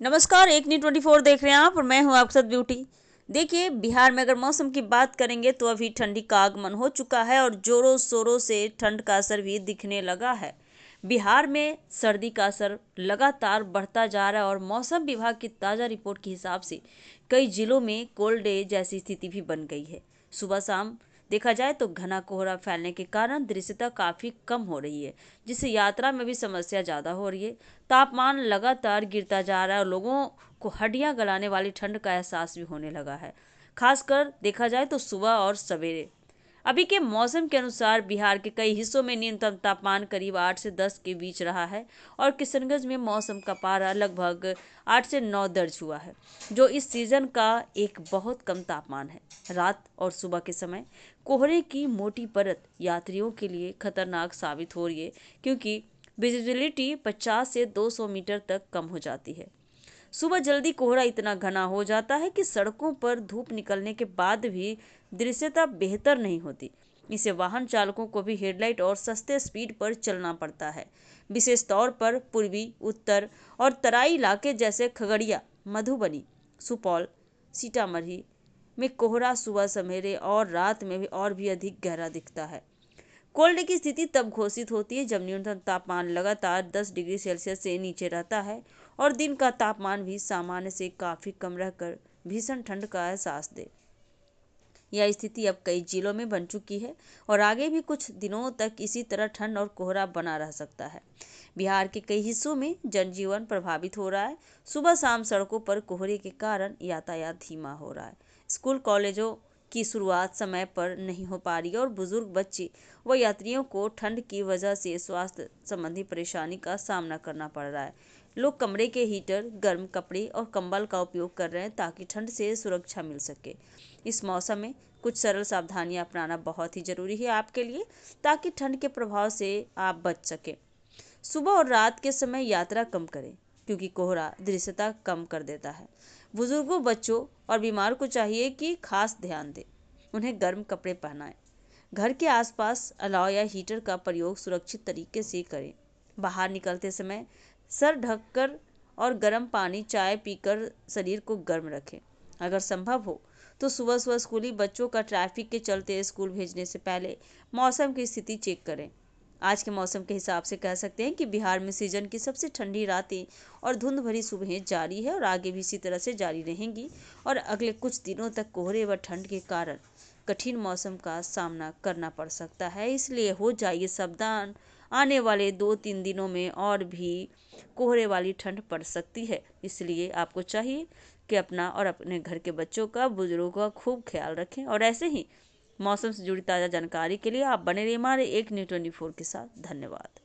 नमस्कार। एक न्यू 24 देख रहे हैं आप और मैं हूं आपके साथ ब्यूटी। देखिए, बिहार में अगर मौसम की बात करेंगे तो अभी ठंडी का आगमन हो चुका है और जोरों शोरों से ठंड का असर भी दिखने लगा है। बिहार में सर्दी का असर लगातार बढ़ता जा रहा है और मौसम विभाग की ताज़ा रिपोर्ट के हिसाब से कई जिलों में कोल्ड डे जैसी स्थिति भी बन गई है। सुबह शाम देखा जाए तो घना कोहरा फैलने के कारण दृश्यता काफी कम हो रही है, जिससे यात्रा में भी समस्या ज्यादा हो रही है। तापमान लगातार गिरता जा रहा है और लोगों को हड्डियां गलाने वाली ठंड का एहसास भी होने लगा है, खासकर देखा जाए तो सुबह और सवेरे। अभी के मौसम के अनुसार बिहार के कई हिस्सों में न्यूनतम तापमान करीब 8 से 10 के बीच रहा है और किशनगंज में मौसम का पारा लगभग 8 से 9 दर्ज हुआ है, जो इस सीजन का एक बहुत कम तापमान है। रात और सुबह के समय कोहरे की मोटी परत यात्रियों के लिए खतरनाक साबित हो रही है, क्योंकि विजिबिलिटी 50 से 200 मीटर तक कम हो जाती है। सुबह जल्दी कोहरा इतना घना हो जाता है कि सड़कों पर धूप निकलने के बाद भी दृश्यता बेहतर नहीं होती। इसे वाहन चालकों को भी हेडलाइट और सस्ते स्पीड पर चलना पड़ता है। विशेष तौर पर पूर्वी, उत्तर और तराई इलाके जैसे खगड़िया, मधुबनी, सुपौल, सीतामढ़ी में कोहरा सुबह सवेरे और रात में भी और भी अधिक गहरा दिखता है। कोल्ड डे की स्थिति तब घोषित होती है जब न्यूनतम तापमान लगातार 10 डिग्री सेल्सियस से नीचे रहता है और दिन का तापमान भी सामान्य से काफी कम रहकर भीषण ठंड का एहसास दे। यह स्थिति अब कई जिलों में बन चुकी है और आगे भी कुछ दिनों तक इसी तरह ठंड और कोहरा बना रह सकता है। बिहार के कई हिस्सों में जनजीवन प्रभावित हो रहा है। सुबह शाम सड़कों पर कोहरे के कारण यातायात धीमा हो रहा है। स्कूल कॉलेजों की शुरुआत समय पर नहीं हो पा रही है और बुजुर्ग, बच्चे व यात्रियों को ठंड की वजह से स्वास्थ्य संबंधी परेशानी का सामना करना पड़ रहा है। लोग कमरे के हीटर, गर्म कपड़े और कंबल का उपयोग कर रहे हैं ताकि ठंड से सुरक्षा मिल सके। इस मौसम में कुछ सरल सावधानियां अपनाना बहुत ही जरूरी है आपके लिए, ताकि ठंड के प्रभाव से आप बच सकें। सुबह और रात के समय यात्रा कम करें, क्योंकि कोहरा दृश्यता कम कर देता है। बुजुर्गों, बच्चों और बीमार को चाहिए कि खास ध्यान दें, उन्हें गर्म कपड़े पहनाएं। घर के आसपास अलाव या हीटर का प्रयोग सुरक्षित तरीके से करें। बाहर निकलते समय सर ढककर और गर्म पानी, चाय पीकर शरीर को गर्म रखें। अगर संभव हो तो सुबह सुबह स्कूली बच्चों का ट्रैफिक के चलते स्कूल भेजने से पहले मौसम की स्थिति चेक करें। आज के मौसम के हिसाब से कह सकते हैं कि बिहार में सीजन की सबसे ठंडी रातें और धुंध भरी सुबहें जारी है और आगे भी इसी तरह से जारी रहेंगी और अगले कुछ दिनों तक कोहरे व ठंड के कारण कठिन मौसम का सामना करना पड़ सकता है। इसलिए हो जाइए सावधान, आने वाले 2-3 दिनों में और भी कोहरे वाली ठंड पड़ सकती है। इसलिए आपको चाहिए कि अपना और अपने घर के बच्चों का, बुजुर्गों का खूब ख्याल रखें। और ऐसे ही मौसम से जुड़ी ताज़ा जानकारी के लिए आप बने रहिए हमारे एक न्यू 24 के साथ। धन्यवाद।